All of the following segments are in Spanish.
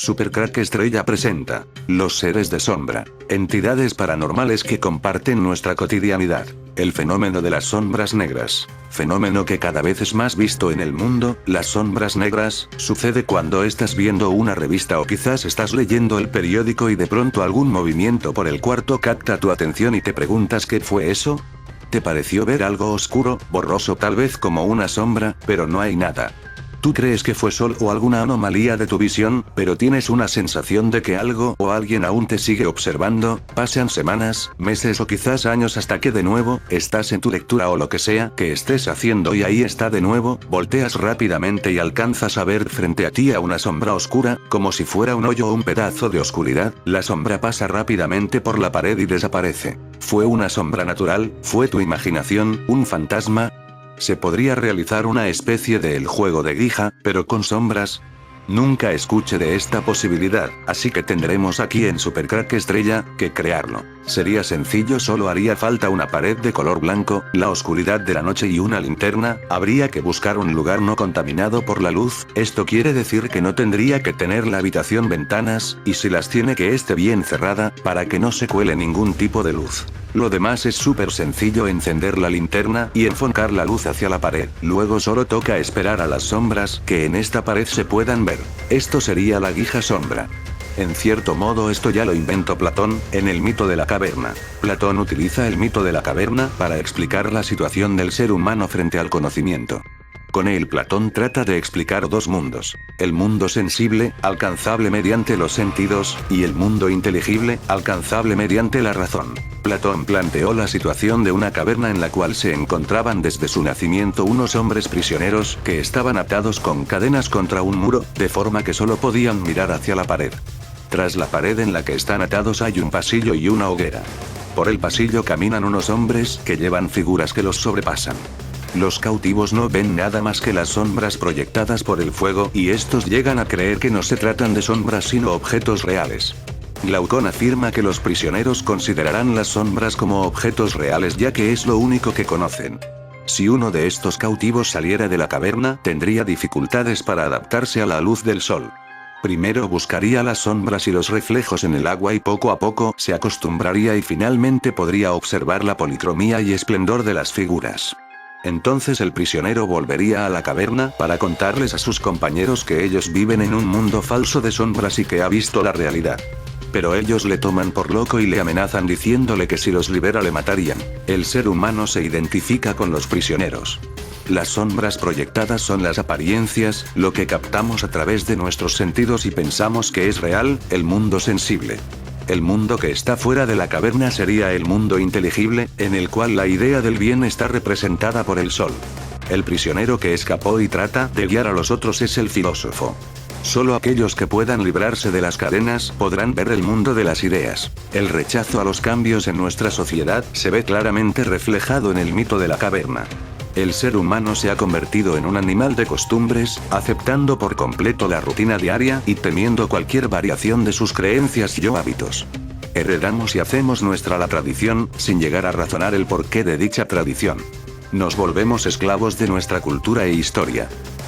Super Crack Estrella presenta los seres de sombra, entidades paranormales que comparten nuestra cotidianidad. El fenómeno de las sombras negras, fenómeno que cada vez es más visto en el mundo. Las sombras negras sucede cuando estás viendo una revista o quizás estás leyendo el periódico y de pronto algún movimiento por el cuarto capta tu atención y te preguntas ¿qué fue eso? ¿Te pareció ver algo oscuro, borroso, tal vez como una sombra, pero no hay nada? Tú crees que fue sol o alguna anomalía de tu visión, pero tienes una sensación de que algo o alguien aún te sigue observando. Pasan semanas, meses o quizás años hasta que de nuevo, estás en tu lectura o lo que sea que estés haciendo y ahí está de nuevo, volteas rápidamente y alcanzas a ver frente a ti a una sombra oscura, como si fuera un hoyo o un pedazo de oscuridad. La sombra pasa rápidamente por la pared y desaparece. ¿Fue una sombra natural? ¿Fue tu imaginación, un fantasma? Se podría realizar una especie de el juego de Ouija, pero con sombras. Nunca escuché de esta posibilidad, así que tendremos aquí en Super Crack Estrella que crearlo. Sería sencillo, solo haría falta una pared de color blanco, la oscuridad de la noche y una linterna. Habría que buscar un lugar no contaminado por la luz. Esto quiere decir que no tendría que tener la habitación ventanas, y si las tiene que esté bien cerrada, para que no se cuele ningún tipo de luz. Lo demás es súper sencillo: encender la linterna y enfocar la luz hacia la pared. Luego solo toca esperar a las sombras que en esta pared se puedan ver. Esto sería la Ouija sombra. En cierto modo esto ya lo inventó Platón, en el mito de la caverna. Platón utiliza el mito de la caverna para explicar la situación del ser humano frente al conocimiento. Con él Platón trata de explicar dos mundos: el mundo sensible, alcanzable mediante los sentidos, y el mundo inteligible, alcanzable mediante la razón. Platón planteó la situación de una caverna en la cual se encontraban desde su nacimiento unos hombres prisioneros que estaban atados con cadenas contra un muro, de forma que solo podían mirar hacia la pared. Tras la pared en la que están atados hay un pasillo y una hoguera. Por el pasillo caminan unos hombres que llevan figuras que los sobrepasan. Los cautivos no ven nada más que las sombras proyectadas por el fuego, y estos llegan a creer que no se tratan de sombras sino objetos reales. Glaucón afirma que los prisioneros considerarán las sombras como objetos reales ya que es lo único que conocen. Si uno de estos cautivos saliera de la caverna, tendría dificultades para adaptarse a la luz del sol. Primero buscaría las sombras y los reflejos en el agua y poco a poco se acostumbraría y finalmente podría observar la policromía y esplendor de las figuras. Entonces el prisionero volvería a la caverna para contarles a sus compañeros que ellos viven en un mundo falso de sombras y que ha visto la realidad. Pero ellos le toman por loco y le amenazan diciéndole que si los libera le matarían. El ser humano se identifica con los prisioneros. Las sombras proyectadas son las apariencias, lo que captamos a través de nuestros sentidos y pensamos que es real, el mundo sensible. El mundo que está fuera de la caverna sería el mundo inteligible, en el cual la idea del bien está representada por el sol. El prisionero que escapó y trata de guiar a los otros es el filósofo. Solo aquellos que puedan librarse de las cadenas podrán ver el mundo de las ideas. El rechazo a los cambios en nuestra sociedad se ve claramente reflejado en el mito de la caverna. El ser humano se ha convertido en un animal de costumbres, aceptando por completo la rutina diaria y temiendo cualquier variación de sus creencias y hábitos. Heredamos y hacemos nuestra la tradición, sin llegar a razonar el porqué de dicha tradición. Nos volvemos esclavos de nuestra cultura e historia.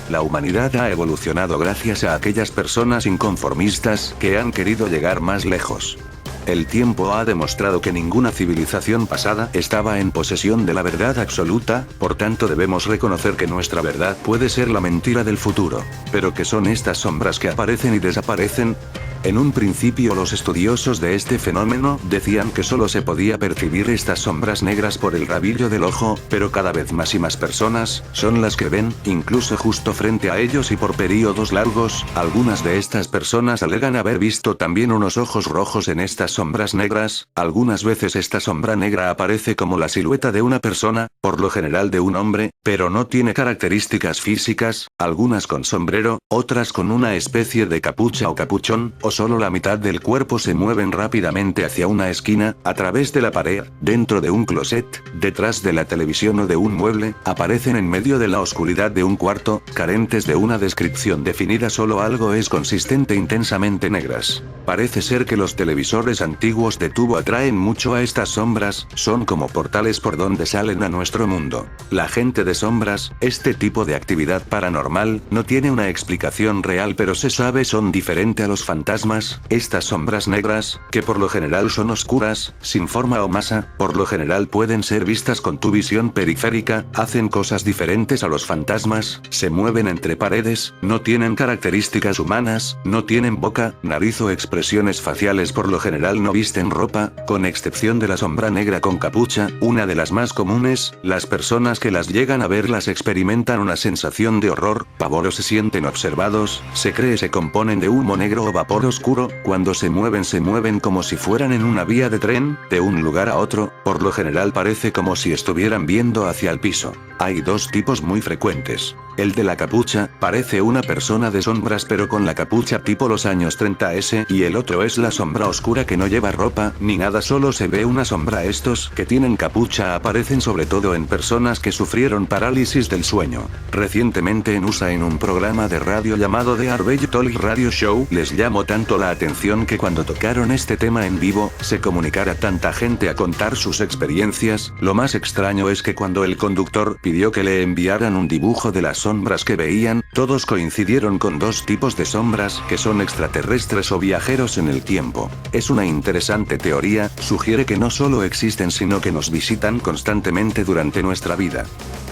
La humanidad ha evolucionado gracias a aquellas personas inconformistas que han querido llegar más lejos. El tiempo ha demostrado que ninguna civilización pasada estaba en posesión de la verdad absoluta, por tanto debemos reconocer que nuestra verdad puede ser la mentira del futuro. Pero ¿qué son estas sombras que aparecen y desaparecen? En un principio los estudiosos de este fenómeno decían que solo se podía percibir estas sombras negras por el rabillo del ojo, pero cada vez más y más personas son las que ven, incluso justo frente a ellos y por períodos largos. Algunas de estas personas alegan haber visto también unos ojos rojos en estas sombras negras. Algunas veces esta sombra negra aparece como la silueta de una persona, por lo general de un hombre, pero no tiene características físicas, algunas con sombrero, otras con una especie de capucha o capuchón, o solo la mitad del cuerpo. Se mueven rápidamente hacia una esquina, a través de la pared, dentro de un closet, detrás de la televisión o de un mueble, aparecen en medio de la oscuridad de un cuarto, carentes de una descripción definida, solo algo es consistente: intensamente negras. Parece ser que los televisores antiguos de tubo atraen mucho a estas sombras, son como portales por donde salen a nuestro mundo. La gente de sombras, este tipo de actividad paranormal, no tiene una explicación real pero se sabe son diferente a los fantasmas, estas sombras negras, que por lo general son oscuras, sin forma o masa, por lo general pueden ser vistas con tu visión periférica, hacen cosas diferentes a los fantasmas, se mueven entre paredes, no tienen características humanas, no tienen boca, nariz o expresiones faciales, por lo general no visten ropa, con excepción de la sombra negra con capucha, una de las más comunes. Las personas que las llegan a verlas experimentan una sensación de horror, pavor o se sienten observados, se cree se componen de humo negro o vapor oscuro, cuando se mueven como si fueran en una vía de tren, de un lugar a otro, por lo general parece como si estuvieran viendo hacia el piso. Hay dos tipos muy frecuentes. El de la capucha, parece una persona de sombras pero con la capucha tipo los años 30s, y el otro es la sombra oscura que no lleva ropa, ni nada, solo se ve una sombra. Estos que tienen capucha aparecen sobre todo en personas que sufrieron parálisis del sueño. Recientemente en USA, en un programa de radio llamado The Arbella Talk Radio Show, les llamó tanto la atención que cuando tocaron este tema en vivo, se comunicara tanta gente a contar sus experiencias. Lo más extraño es que cuando el conductor pidió que le enviaran un dibujo de las sombras que veían, todos coincidieron con dos tipos de sombras que son extraterrestres o viajeros en el tiempo. Es una interesante teoría, sugiere que no solo existen sino que nos visitan constantemente durante nuestra vida.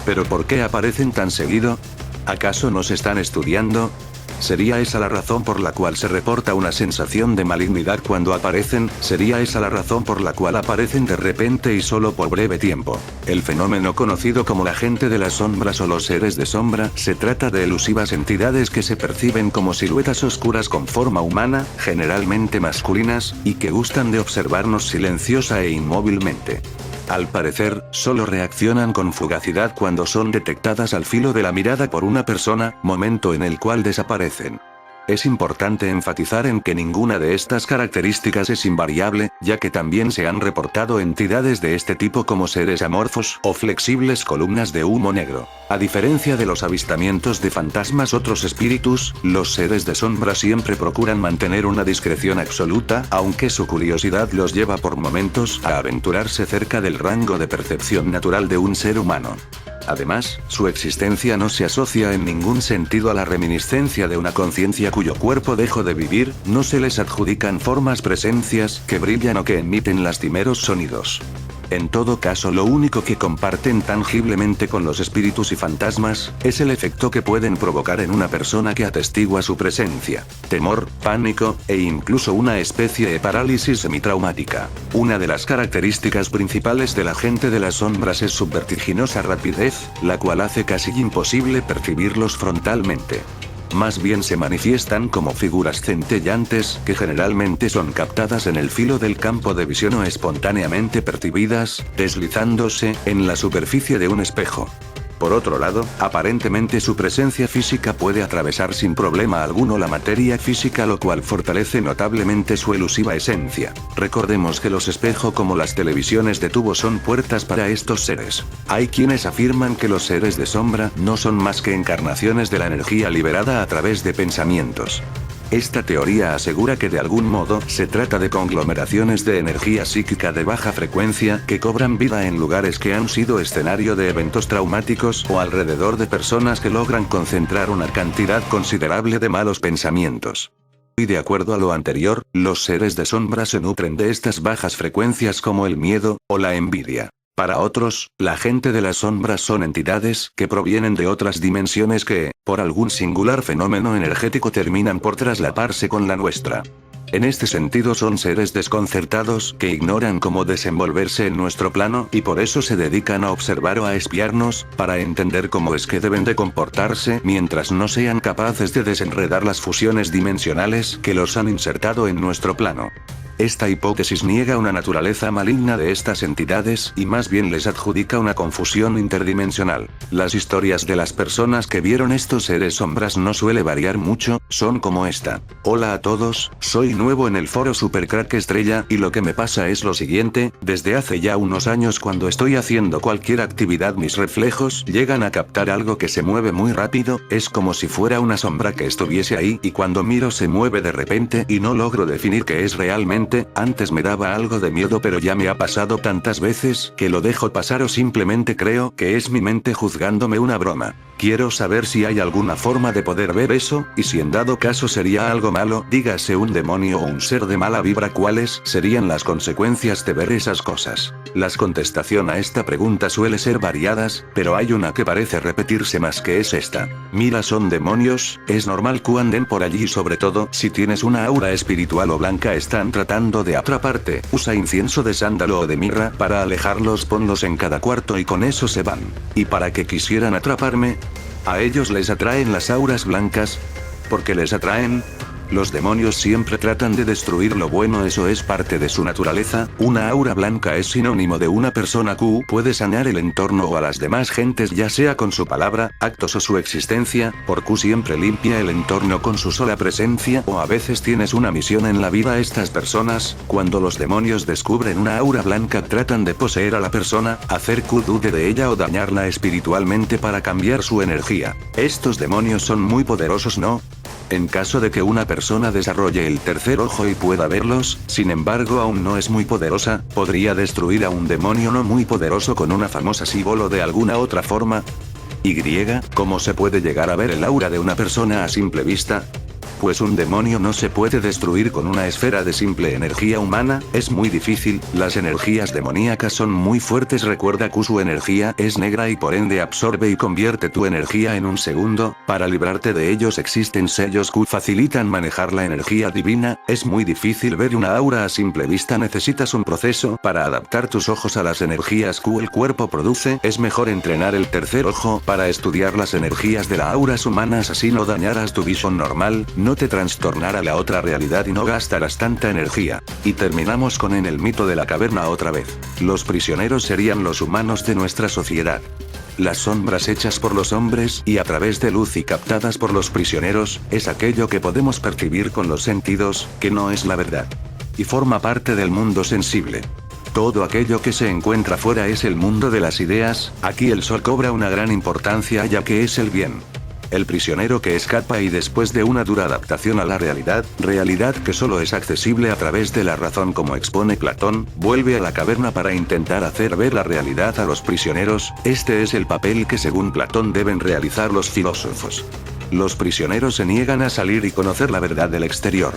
¿Pero por qué aparecen tan seguido? ¿Acaso nos están estudiando? ¿Sería esa la razón por la cual se reporta una sensación de malignidad cuando aparecen? ¿Sería esa la razón por la cual aparecen de repente y solo por breve tiempo? El fenómeno conocido como la gente de las sombras o los seres de sombra se trata de elusivas entidades que se perciben como siluetas oscuras con forma humana, generalmente masculinas, y que gustan de observarnos silenciosa e inmóvilmente. Al parecer, solo reaccionan con fugacidad cuando son detectadas al filo de la mirada por una persona, momento en el cual desaparecen. Es importante enfatizar en que ninguna de estas características es invariable, ya que también se han reportado entidades de este tipo como seres amorfos o flexibles columnas de humo negro. A diferencia de los avistamientos de fantasmas, otros espíritus, los seres de sombra siempre procuran mantener una discreción absoluta, aunque su curiosidad los lleva por momentos a aventurarse cerca del rango de percepción natural de un ser humano. Además, su existencia no se asocia en ningún sentido a la reminiscencia de una conciencia cuyo cuerpo dejó de vivir, no se les adjudican formas, presencias que brillan o que emiten lastimeros sonidos. En todo caso, lo único que comparten tangiblemente con los espíritus y fantasmas, es el efecto que pueden provocar en una persona que atestigua su presencia: temor, pánico, e incluso una especie de parálisis semitraumática. Una de las características principales de la gente de las sombras es su vertiginosa rapidez, la cual hace casi imposible percibirlos frontalmente. Más bien se manifiestan como figuras centellantes, que generalmente son captadas en el filo del campo de visión o espontáneamente percibidas, deslizándose en la superficie de un espejo. Por otro lado, aparentemente su presencia física puede atravesar sin problema alguno la materia física, lo cual fortalece notablemente su elusiva esencia. Recordemos que los espejos como las televisiones de tubo son puertas para estos seres. Hay quienes afirman que los seres de sombra no son más que encarnaciones de la energía liberada a través de pensamientos. Esta teoría asegura que de algún modo se trata de conglomeraciones de energía psíquica de baja frecuencia que cobran vida en lugares que han sido escenario de eventos traumáticos o alrededor de personas que logran concentrar una cantidad considerable de malos pensamientos. Y de acuerdo a lo anterior, los seres de sombra se nutren de estas bajas frecuencias como el miedo o la envidia. Para otros, la gente de las sombras son entidades que provienen de otras dimensiones que, por algún singular fenómeno energético, terminan por traslaparse con la nuestra. En este sentido son seres desconcertados que ignoran cómo desenvolverse en nuestro plano y por eso se dedican a observar o a espiarnos, para entender cómo es que deben de comportarse mientras no sean capaces de desenredar las fusiones dimensionales que los han insertado en nuestro plano. Esta hipótesis niega una naturaleza maligna de estas entidades y más bien les adjudica una confusión interdimensional. Las historias de las personas que vieron estos seres sombras no suele variar mucho, son como esta. Hola a todos, soy nuevo en el foro Supercrack Estrella y lo que me pasa es lo siguiente, desde hace ya unos años cuando estoy haciendo cualquier actividad mis reflejos llegan a captar algo que se mueve muy rápido, es como si fuera una sombra que estuviese ahí y cuando miro se mueve de repente y no logro definir qué es realmente. Antes me daba algo de miedo pero ya me ha pasado tantas veces que lo dejo pasar o simplemente creo que es mi mente juzgándome una broma. Quiero saber si hay alguna forma de poder ver eso, y si en dado caso sería algo malo, dígase un demonio o un ser de mala vibra, ¿cuáles serían las consecuencias de ver esas cosas? La contestación a esta pregunta suele ser variadas, pero hay una que parece repetirse más que es esta. Mira, son demonios, es normal que anden por allí y sobre todo si tienes una aura espiritual o blanca están tratando de atraparte, usa incienso de sándalo o de mirra para alejarlos, ponlos en cada cuarto y con eso se van. ¿Y para qué quisieran atraparme? ¿A ellos les atraen las auras blancas? ¿Por qué les atraen? Los demonios siempre tratan de destruir lo bueno, eso es parte de su naturaleza. Una aura blanca es sinónimo de una persona que puede sanar el entorno o a las demás gentes, ya sea con su palabra, actos o su existencia, porque siempre limpia el entorno con su sola presencia, o a veces tienes una misión en la vida. Estas personas, cuando los demonios descubren una aura blanca, tratan de poseer a la persona, hacer que dude de ella o dañarla espiritualmente para cambiar su energía. Estos demonios son muy poderosos, ¿no? En caso de que una persona desarrolle el tercer ojo y pueda verlos, sin embargo aún no es muy poderosa, podría destruir a un demonio no muy poderoso con una famosa símbolo de alguna otra forma. Y, ¿cómo se puede llegar a ver el aura de una persona a simple vista? Pues un demonio no se puede destruir con una esfera de simple energía humana, es muy difícil, las energías demoníacas son muy fuertes, recuerda que su energía es negra y por ende absorbe y convierte tu energía en un segundo. Para librarte de ellos existen sellos que facilitan manejar la energía divina, es muy difícil ver una aura a simple vista, necesitas un proceso para adaptar tus ojos a las energías que el cuerpo produce, es mejor entrenar el tercer ojo para estudiar las energías de las auras humanas, así no dañarás tu visión normal, no te trastornará la otra realidad y no gastarás tanta energía. Y terminamos con el mito de la caverna otra vez. Los prisioneros serían los humanos de nuestra sociedad. Las sombras hechas por los hombres y a través de luz y captadas por los prisioneros, es aquello que podemos percibir con los sentidos, que no es la verdad. Y forma parte del mundo sensible. Todo aquello que se encuentra fuera es el mundo de las ideas, aquí el sol cobra una gran importancia ya que es el bien. El prisionero que escapa y después de una dura adaptación a la realidad que solo es accesible a través de la razón como expone Platón, vuelve a la caverna para intentar hacer ver la realidad a los prisioneros, este es el papel que según Platón deben realizar los filósofos. Los prisioneros se niegan a salir y conocer la verdad del exterior.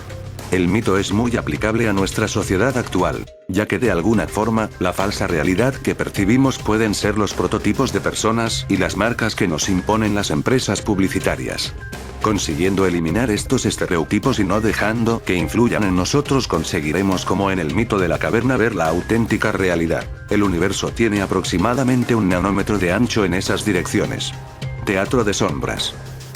El mito es muy aplicable a nuestra sociedad actual, ya que de alguna forma, la falsa realidad que percibimos pueden ser los prototipos de personas y las marcas que nos imponen las empresas publicitarias. Consiguiendo eliminar estos estereotipos y no dejando que influyan en nosotros, conseguiremos, como en el mito de la caverna, ver la auténtica realidad. El universo tiene aproximadamente 1 nanómetro de ancho en esas direcciones. Teatro de sombras.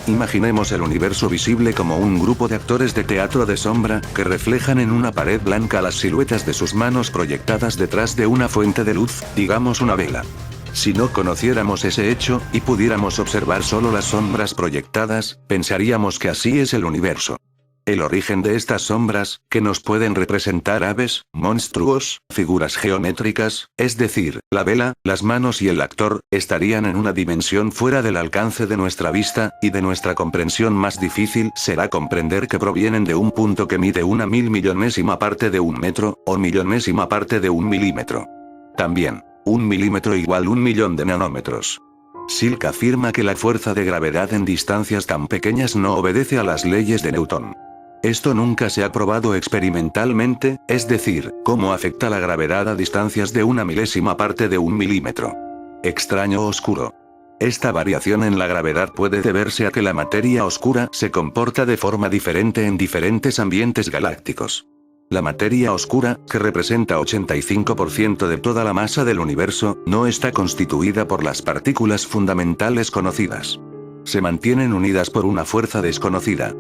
Imaginemos el universo visible como un grupo de actores de teatro de sombra, que reflejan en una pared blanca las siluetas de sus manos proyectadas detrás de una fuente de luz, digamos una vela. Si no conociéramos ese hecho, y pudiéramos observar solo las sombras proyectadas, pensaríamos que así es el universo. El origen de estas sombras, que nos pueden representar aves, monstruos, figuras geométricas, es decir, la vela, las manos y el actor, estarían en una dimensión fuera del alcance de nuestra vista, y de nuestra comprensión. Más difícil será comprender que provienen de un punto que mide 1.000.000.000ª parte de un metro, o millonésima parte de un milímetro. También, 1 milímetro igual 1.000.000 de nanómetros. Silk afirma que la fuerza de gravedad en distancias tan pequeñas no obedece a las leyes de Newton. Esto nunca se ha probado experimentalmente, es decir, cómo afecta la gravedad a distancias de 1.000.000ª parte de un milímetro. Extraño oscuro. Esta variación en la gravedad puede deberse a que la materia oscura se comporta de forma diferente en diferentes ambientes galácticos. La materia oscura, que representa 85% de toda la masa del universo, no está constituida por las partículas fundamentales conocidas. Se mantienen unidas por una fuerza desconocida.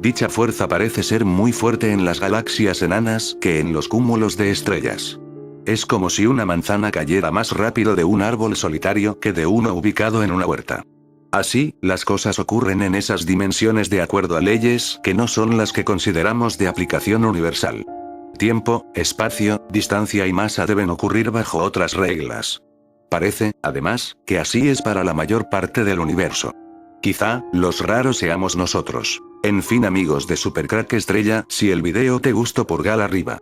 Dicha fuerza parece ser muy fuerte en las galaxias enanas que en los cúmulos de estrellas. Es como si una manzana cayera más rápido de un árbol solitario que de uno ubicado en una huerta. Así, las cosas ocurren en esas dimensiones de acuerdo a leyes que no son las que consideramos de aplicación universal. Tiempo, espacio, distancia y masa deben ocurrir bajo otras reglas. Parece, además, que así es para la mayor parte del universo. Quizá, los raros seamos nosotros. En fin amigos de Supercrack Estrella, si el video te gustó pulgar arriba.